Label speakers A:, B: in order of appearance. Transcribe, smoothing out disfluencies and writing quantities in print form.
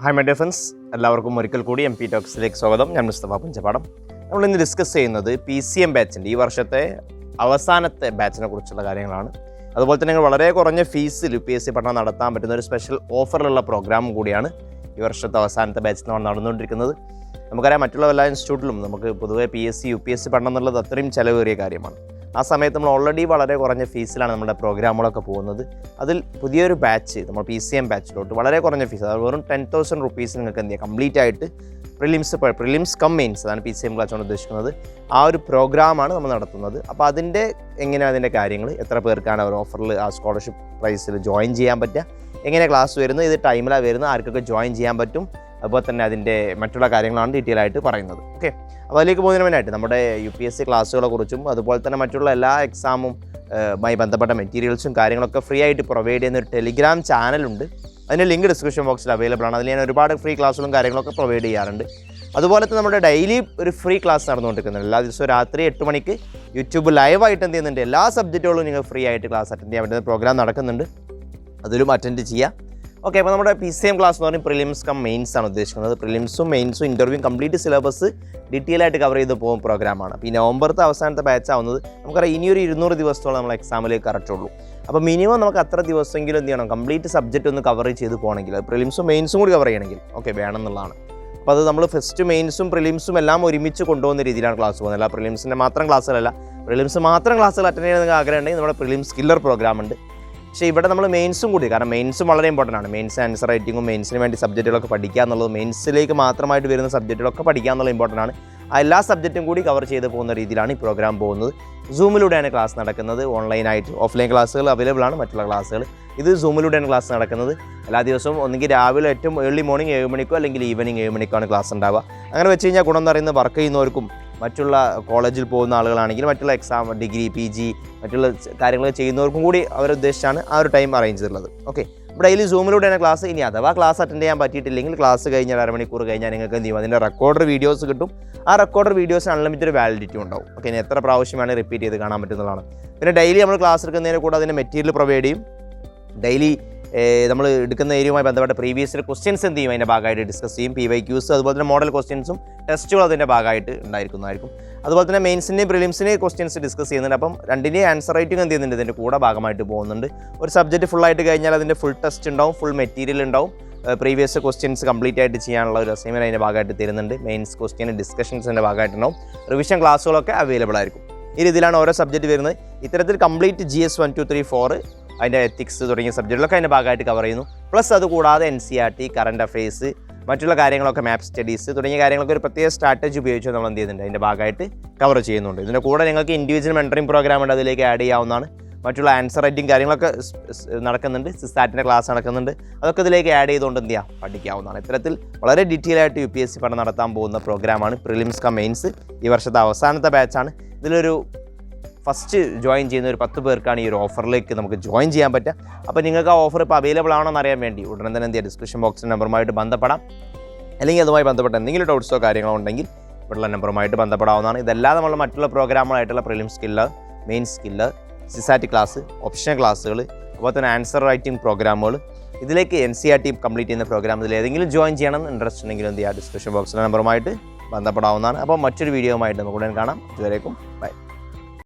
A: Hi my dear friends, എല്ലാവർക്കും ഒരിക്കൽ കൂടി MP ടോക്സിലേക്ക് സ്വാഗതം. ഞാൻ മിസ്റ്റർ പഞ്ചപാടം. നമ്മൾ ഇന്ന് ഡിസ്കസ് ചെയ്യുന്നത് PCM ബാച്ചിൻ്റെ ഈ വർഷത്തെ അവസാനത്തെ ബാച്ചിനെ കുറിച്ചുള്ള കാര്യങ്ങളാണ്. അതുപോലെ തന്നെ വളരെ കുറഞ്ഞ ഫീസിൽ UPSC പഠനം നടത്താൻ പറ്റുന്ന ഒരു സ്പെഷ്യൽ ഓഫറിലുള്ള പ്രോഗ്രാം കൂടിയാണ് ഈ വർഷത്തെ അവസാനത്തെ ബാച്ച് നടന്നുകൊണ്ടിരിക്കുന്നത്. നമുക്കറിയാം, മറ്റുള്ള എല്ലാ ഇൻസ്റ്റിറ്റ്യൂട്ടിലും നമുക്ക് പൊതുവേ PSC UPSC പഠനം എന്നുള്ളത് അത്രയും ചിലവേറിയ കാര്യമാണ്. ആ സമയത്ത് നമ്മൾ ഓൾറെഡി വളരെ കുറഞ്ഞ ഫീസിലാണ് നമ്മുടെ പ്രോഗ്രാമുകളൊക്കെ പോകുന്നത്. അതിൽ പുതിയൊരു ബാച്ച്, നമ്മൾ PCM ബാച്ചിലോട്ട് വളരെ കുറഞ്ഞ ഫീസ്, അത് വെറും 10,000 റുപ്പീസ് നിങ്ങൾക്ക് എന്ത് ചെയ്യാം, കംപ്ലീറ്റ് ആയിട്ട് പ്രിലിംസ് കം മെയിൻസ്, അതാണ് PCM ക്ലാസ് കൊണ്ട് ഉദ്ദേശിക്കുന്നത്. ആ ഒരു പ്രോഗ്രാമാണ് നമ്മൾ നടത്തുന്നത്. അപ്പോൾ എങ്ങനെയാണ് അതിൻ്റെ കാര്യങ്ങൾ, എത്ര പേർക്കാണ് ഒരു ഓഫറിൽ ആ സ്കോളർഷിപ്പ് പ്രൈസിൽ ജോയിൻ ചെയ്യാൻ പറ്റുക, എങ്ങനെ ക്ലാസ് വരുന്നത്, ഇത് ടൈമിലാണ് വരുന്നത്, ആർക്കൊക്കെ ജോയിൻ ചെയ്യാൻ പറ്റും, അതുപോലെ തന്നെ അതിൻ്റെ മറ്റുള്ള കാര്യങ്ങളാണ് ഡീറ്റെയിൽ ആയിട്ട് പറയുന്നത്. ഓക്കെ, അപ്പോൾ അതിലേക്ക് പോകുന്നതിന് മുന്നായിട്ട് നമ്മുടെ UPSC ക്ലാസ്സുകളെ കുറിച്ചും അതുപോലെ തന്നെ മറ്റുള്ള എല്ലാ എക്സാമുമായി ബന്ധപ്പെട്ട മെറ്റീരിയൽസും കാര്യങ്ങളൊക്കെ ഫ്രീ ആയിട്ട് പ്രൊവൈഡ് ചെയ്യുന്ന ഒരു ടെലിഗ്രാം ചാനലുണ്ട്. അതിൻ്റെ ലിങ്ക് ഡിസ്ക്രിപ്ഷൻ ബോക്സിൽ അവൈലബിൾ ആണ്. അതിൽ ഞാൻ ഒരുപാട് ഫ്രീ ക്ലാസ്സുകളും കാര്യങ്ങളൊക്കെ പ്രൊവൈഡ് ചെയ്യാറുണ്ട്. അതുപോലെ തന്നെ നമ്മുടെ ഡെയിലി ഒരു ഫ്രീ ക്ലാസ് നടന്നുകൊണ്ടിരിക്കുന്നുണ്ട്. എല്ലാ ദിവസവും രാത്രി 8 മണിക്ക് യൂട്യൂബ് ലൈവായിട്ട് എന്ത് ചെയ്യുന്നുണ്ട്, എല്ലാ സബ്ജക്റ്റുകളും നിങ്ങൾ ഫ്രീ ആയിട്ട് ക്ലാസ് അറ്റൻഡ് ചെയ്യാൻ പറ്റുന്ന പ്രോഗ്രാം നടക്കുന്നുണ്ട്. അതിലും അറ്റൻഡ് ചെയ്യുക. ഓക്കെ, അപ്പോൾ നമ്മുടെ PCM ക്ലാസ് എന്ന് പറഞ്ഞാൽ പ്രിലിംസ് കം മെയിൻസ് ആണ് ഉദ്ദേശിക്കുന്നത്. പ്രിലിംസും മെയിൻസും ഇൻ്റർവ്യൂവും കംപ്ലീറ്റ് സിലബസ് ഡീറ്റെയിൽ ആയിട്ട് കവർ ചെയ്ത് പോകും പ്രോഗ്രാമാണ്. അപ്പോൾ ഈ നവംബറത്തെ അവസാനത്തെ ബാച്ച് ആവുന്നത് നമുക്കറിയാം, ഇനിയൊരു 200 ദിവസത്തോളം നമ്മൾ എക്സാമിലേക്ക് കറക്റ്റുള്ളൂ. അപ്പോൾ മിനിമം നമുക്ക് അത്ര ദിവസമെങ്കിലും എന്ത് ചെയ്യണം, കംപ്ലീറ്റ് സബ്ജക്റ്റ് ഒന്ന് കവർ ചെയ്ത് പോകണമെങ്കിൽ, പ്രിലിംസും മെയിൻസും കൂടി കവർ ചെയ്യണമെങ്കിൽ വേണം എന്നുള്ളതാണ്. അപ്പോൾ അത് നമ്മൾ ഫസ്റ്റ് മെയിൻസും പ്രിലിംസും എല്ലാം ഒരുമിച്ച് കൊണ്ടുപോകുന്ന രീതിയിലാണ് ക്ലാസ് പോകുന്നത്. അല്ല പ്രിലിംസിൻ്റെ മാത്രം ക്ലാസ്സുകളല്ല, പ്രിലിംസ് മാത്രം ക്ലാസ്സുകൾ അറ്റൻഡ് ചെയ്യാൻ നിങ്ങൾക്ക് ആഗ്രഹം ഉണ്ടെങ്കിൽ നമ്മുടെ പ്രിലിംസ് കില്ലർ പ്രോഗ്രാം ഉണ്ട്. പക്ഷേ ഇവിടെ നമ്മൾ മെയിൻസും കൂടി, കാരണം മെയിൻസും വളരെ ഇമ്പോർട്ടൻ്റ് ആണ്. മെയിൻസ് ആൻസർ റൈറ്റിങ്ങും മെയിൻസിന് വേണ്ടി സബ്ജക്റ്റുകളൊക്കെ പഠിക്കുക എന്നുള്ളത്, മെയിൻസിലേക്ക് മാത്രമായിട്ട് വരുന്ന സബ്ജക്റ്റുകളൊക്കെ പഠിക്കുക എന്നുള്ളത് ഇമ്പോർട്ടൻ്റ് ആണ്. ആ എല്ലാ സബ്ജക്റ്റും കൂടി കവർ ചെയ്ത് പോകുന്ന രീതിയിലാണ് ഈ പ്രോഗ്രാം പോകുന്നത്. സൂമിലൂടെയാണ് ക്ലാസ് നടക്കുന്നത്. ഓൺലൈനായിട്ട് ഓഫ്ലൈൻ ക്ലാസ്സുകൾ അവൈലബിൾ ആണ്. മറ്റുള്ള ക്ലാസ്സുകൾ ഇത് സൂമിലൂടെയാണ് ക്ലാസ് നടക്കുന്നത്. എല്ലാ ദിവസവും ഒന്നുകിൽ രാവിലെ ഏറ്റവും ഏർലി മോർണിംഗ് 7 മണിക്കോ അല്ലെങ്കിൽ ഈവനിങ് 7 മണിക്കാണ് ക്ലാസ് ഉണ്ടാവുക. അങ്ങനെ വെച്ച് കഴിഞ്ഞാൽ ഗുണം എന്ന് പറയുന്നത്, വർക്ക് ചെയ്യുന്നവർക്കും മറ്റുള്ള കോളേജിൽ പോകുന്ന ആളുകളാണെങ്കിൽ മറ്റുള്ള എക്സാം, ഡിഗ്രി, PG മറ്റുള്ള കാര്യങ്ങൾ ചെയ്യുന്നവർക്കും കൂടി അവരുദ്ദേശിച്ചാണ് ആ ഒരു ടൈം അറേഞ്ച് ചെയ്തിട്ടുള്ളത്. ഓക്കെ, ഡെയിലി സൂമിലൂടെയാണ് ക്ലാസ്. ഇനി അഥവാ ക്ലാസ് അറ്റൻഡ് ചെയ്യാൻ പറ്റിയിട്ടില്ലെങ്കിൽ ക്ലാസ് കഴിഞ്ഞാൽ 1/2 മണിക്കൂർ കഴിഞ്ഞാൽ നിങ്ങൾക്ക് എന്ത് ചെയ്യും, അതിൻ്റെ റെക്കോർഡർ വീഡിയോസ് കിട്ടും. ആ റെക്കോർഡർ വീഡിയോസ് അൺലിമിറ്റഡ് വാലിഡിറ്റി ഉണ്ടാവും. ഓക്കെ, ഇനി എത്ര പ്രാവശ്യം വേണമെങ്കിൽ റിപ്പീറ്റ് ചെയ്ത് കാണാൻ പറ്റുന്നതാണ്. പിന്നെ ഡെയിലി നമ്മൾ ക്ലാസ് എടുക്കുന്നതിന് കൂടെ അതിൻ്റെ മെറ്റീരിയൽ പ്രൊവൈഡ് ചെയ്യും. ഡെയിലി നമ്മൾ എടുക്കുന്ന ഏരിയയുമായി ബന്ധപ്പെട്ട പ്രീവിയസ് ക്വസ്റ്റ്യൻസ് എന്ത് ചെയ്യും, അതിൻ്റെ ഭാഗമായിട്ട് ഡിസ്കസ് ചെയ്യും. PYQs അതുപോലെ തന്നെ മോഡൽ ക്വസ്റ്റ്യൻസും ടെസ്റ്റുകളും അതിൻ്റെ ഭാഗമായിട്ട് ഉണ്ടായിരിക്കുന്നതായിരിക്കും. അതുപോലെ തന്നെ മെയിൻസിൻ്റെയും പ്രിലിംസിൻ്റെയും ക്വസ്റ്റ്യൻസ് ഡിസ്കസ് ചെയ്യുന്നുണ്ട്. അപ്പം രണ്ടിൻ്റെയും ആൻസർ റൈറ്റിംഗ് എന്ത് ചെയ്യുന്നുണ്ട്, ഇതിൻ്റെ കൂടെ ഭാഗമായിട്ട് പോകുന്നുണ്ട്. ഒരു സബ്ജക്റ്റ് ഫുള്ളായിട്ട് കഴിഞ്ഞാൽ അതിൻ്റെ ഫുൾ ടെസ്റ്റ് ഉണ്ടാവും, ഫുൾ മെറ്റീരിയൽ ഉണ്ടാവും. പ്രീവിയസ് ക്വസ്റ്റ്യൻസ് കംപ്ലീറ്റ് ആയിട്ട് ചെയ്യാനുള്ള ഒരു അസൈൻമെൻറ്റ് അതിൻ്റെ ഭാഗമായിട്ട് തരുന്നുണ്ട്. മെയിൻസ് ക്വസ്റ്റ്യൻ ഡിസ്കഷൻസിൻ്റെ ഭാഗമായിട്ടുണ്ടാവും. റിവിഷൻ ക്ലാസ്സുകളൊക്കെ അവൈലബിൾ ആയിരിക്കും. ഈ രീതിയിലാണ് ഓരോ സബ്ജക്റ്റ് വരുന്നത്. ഇത്തരത്തിൽ കംപ്ലീറ്റ് GS 1, 2, 3, 4 അതിൻ്റെ എത്തിക്സ് തുടങ്ങിയ സബ്ജക്റ്റുകളൊക്കെ അതിൻ്റെ ഭാഗമായിട്ട് കവർ ചെയ്യുന്നു. പ്ലസ് അതുകൂടാതെ NCERT, കറണ്ട് അഫയേഴ്സ്, മറ്റുള്ള കാര്യങ്ങളൊക്കെ മാപ്പ് സ്റ്റഡീസ് തുടങ്ങിയ കാര്യങ്ങളൊക്കെ ഒരു പ്രത്യേക സ്ട്രാറ്റജി ഉപയോഗിച്ച് നമ്മൾ എന്ത് ചെയ്യുന്നുണ്ട്, അതിൻ്റെ ഭാഗമായിട്ട് കവർ ചെയ്യുന്നുണ്ട്. ഇതിൻ്റെ കൂടെ നിങ്ങൾക്ക് ഇൻഡിവിജ്വൽ മെൻറ്ററിംഗ് പ്രോഗ്രാം ഉണ്ട്, അതിലേക്ക് ആഡ് ചെയ്യാവുന്നതാണ്. മറ്റുള്ള ആൻസർ റൈറ്റിംഗ് കാര്യങ്ങളൊക്കെ നടക്കുന്നുണ്ട്. CSATൻ്റെ ക്ലാസ് നടക്കുന്നുണ്ട്. അതൊക്കെ ഇതിലേക്ക് ആഡ് ചെയ്തുകൊണ്ട് എന്ത് ചെയ്യാം, പഠിക്കാവുന്നതാണ്. ഇത്തരത്തിൽ വളരെ ഡീറ്റെയിൽ ആയിട്ട് UPSC പഠനം നടത്താൻ പോകുന്ന പ്രോഗ്രാമാണ് പ്രിലിംസ് കം മെയിൻസ്. ഈ വർഷത്തെ അവസാനത്തെ ബാച്ചാണ്. ഇതിലൊരു ഫസ്റ്റ് ജോയിൻ ചെയ്യുന്ന ഒരു 10 പേർക്കാണ് ഈ ഒരു ഓഫറിലേക്ക് നമുക്ക് ജോയിൻ ചെയ്യാൻ പറ്റുക. അപ്പോൾ നിങ്ങൾക്ക് ആ ഓഫർ ഇപ്പോൾ അവൈലബിൾ ആണോ എന്ന് അറിയാൻ വേണ്ടി ഉടനെ തന്നെ എന്ത് ചെയ്യുക, ഡിസ്ക്രിപ്ഷൻ ബോക്സിൻ്റെ നമ്പറുമായിട്ട് ബന്ധപ്പെടാം. അല്ലെങ്കിൽ അതുമായി ബന്ധപ്പെട്ട എന്തെങ്കിലും ഡൗട്ട്സോ കാര്യങ്ങളോ ഉണ്ടെങ്കിൽ ഇവിടെയുള്ള നമ്പറുമായിട്ട് ബന്ധപ്പെടാവുന്നതാണ്. ഇതെല്ലാം നമ്മൾ മറ്റുള്ള പ്രോഗ്രാമുകളായിട്ടുള്ള prelims skill, main skill, CSAT class, optional ക്ലാസ്സുകൾ, അതുപോലെ തന്നെ ആൻസർ റൈറ്റിംഗ് പ്രോഗ്രാമുകൾ, ഇതിലേക്ക് NCERT കംപ്ലീറ്റ് ചെയ്യുന്ന പ്രോഗ്രാം, ഇതിൽ ഏതെങ്കിലും ജോയിൻ ചെയ്യണം ഇൻട്രസ്റ്റ് ഉണ്ടെങ്കിൽ എന്ത് ചെയ്യുക, ഡിസ്ക്രിപ്ഷൻ ബോക്സിലെ നമ്പറുമായിട്ട് ബന്ധപ്പെടാവുന്നതാണ്. അപ്പോൾ മറ്റൊരു വീഡിയോയുമായിട്ട് നമുക്ക് ഉടൻ കാണാം. ഇതുവരേക്കും ബൈ.